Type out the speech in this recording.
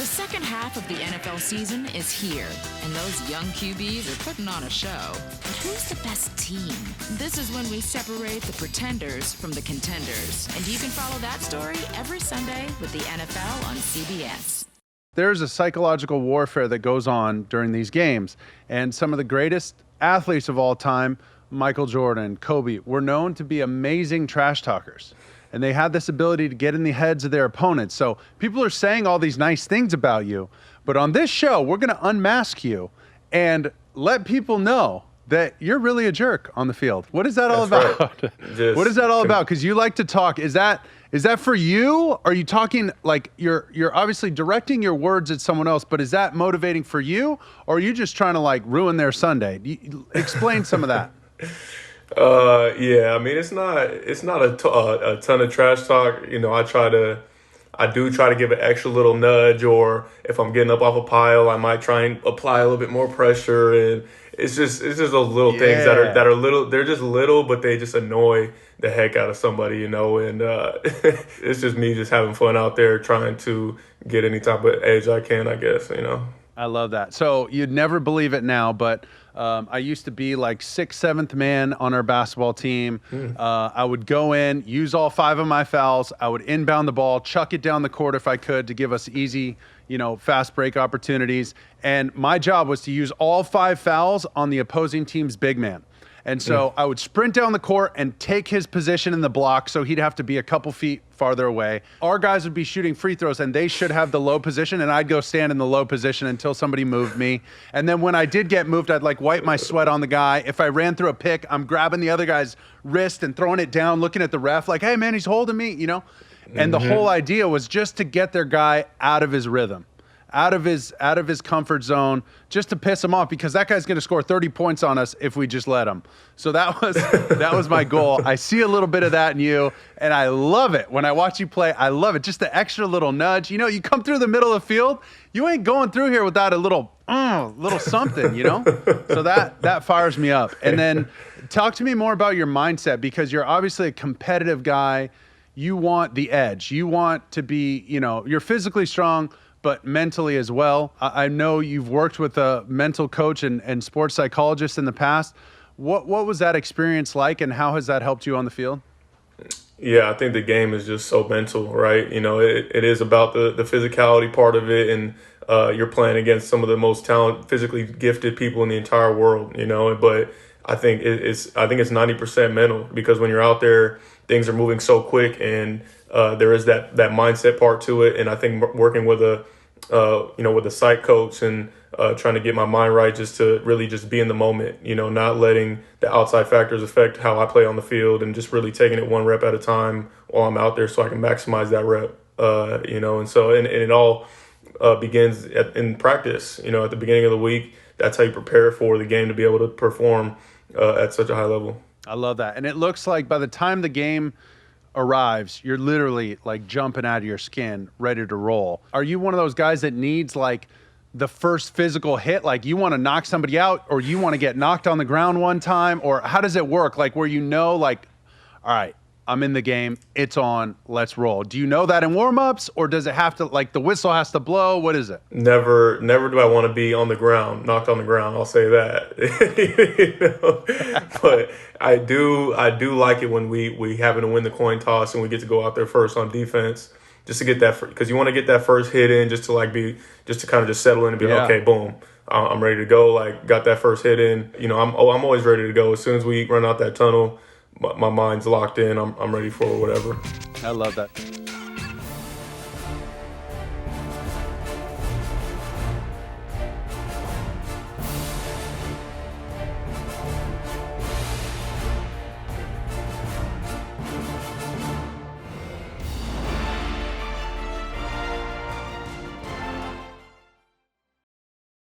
second half of the NFL season is here, and those young QBs are putting on a show. But who's the best team? This is when we separate the pretenders from the contenders. And you can follow that story every Sunday with the NFL on CBS. There's a psychological warfare that goes on during these games. And some of the greatest athletes of all time, Michael Jordan, Kobe, were known to be amazing trash talkers. And they had this ability to get in the heads of their opponents. So people are saying all these nice things about you. But on this show, we're going to unmask you and let people know that you're really a jerk on the field. What is that all about? Right. What is that all about? Because you like to talk. Is that for you? Are you talking like you're obviously directing your words at someone else, but is that motivating for you? Or are you just trying to like ruin their Sunday? Explain some of that. Yeah, I mean, it's not a ton of trash talk. You know, I do try to give an extra little nudge, or if I'm getting up off a pile, I might try and apply a little bit more pressure. And it's just those little things that are little. They're just little, but they just annoy the heck out of somebody, you know. And it's just me just having fun out there trying to get any type of edge I can, I guess, you know. I love that. So you'd never believe it now, but I used to be like 6th, 7th man on our basketball team. I would go in, use all 5 of my fouls. I would inbound the ball, chuck it down the court if I could to give us easy, fast break opportunities. And my job was to use all 5 fouls on the opposing team's big man. And so I would sprint down the court and take his position in the block, so he'd have to be a couple feet farther away. Our guys would be shooting free throws, and they should have the low position, and I'd go stand in the low position until somebody moved me. And then when I did get moved, I'd like wipe my sweat on the guy. If I ran through a pick, I'm grabbing the other guy's wrist and throwing it down, looking at the ref like, hey, man, he's holding me, And the whole idea was just to get their guy out of his rhythm, out of his comfort zone, just to piss him off, because that guy's going to score 30 points on us if we just let him. So that was my goal. I see a little bit of that in you, and I love it. When I watch you play, I love it. Just the extra little nudge. You come through the middle of the field, you ain't going through here without a little something, So that fires me up. And then talk to me more about your mindset, because you're obviously a competitive guy. You want the edge. You want to be, you're physically strong, but mentally as well. I know you've worked with a mental coach and sports psychologist in the past. What was that experience like, and how has that helped you on the field? Yeah, I think the game is just so mental, right? It is about the physicality part of it, and you're playing against some of the most physically gifted people in the entire world, But I think it's 90% mental, because when you're out there, things are moving so quick, and there is that mindset part to it. And I think working with a psych coach and trying to get my mind right, just to really just be in the moment, not letting the outside factors affect how I play on the field, and just really taking it one rep at a time while I'm out there so I can maximize that rep, And so it all begins in practice, at the beginning of the week. That's how you prepare for the game to be able to perform at such a high level. I love that. And it looks like by the time the game arrives, you're literally like jumping out of your skin, ready to roll. Are you one of those guys that needs like the first physical hit? Like you want to knock somebody out, or you want to get knocked on the ground one time? Or how does it work? Like where like, all right, I'm in the game, it's on, let's roll. Do you know that in warm-ups, or does it have to, like the whistle has to blow? What is it? Never do I want to be on the ground, knocked on the ground, I'll say that. But I do like it when we happen to win the coin toss and we get to go out there first on defense, just to get that, because you want to get that first hit in, just to kind of just settle in and be like, okay, boom, I'm ready to go. Like, got that first hit in. I'm always ready to go. As soon as we run out that tunnel, my mind's locked in. I'm ready for whatever. I love that.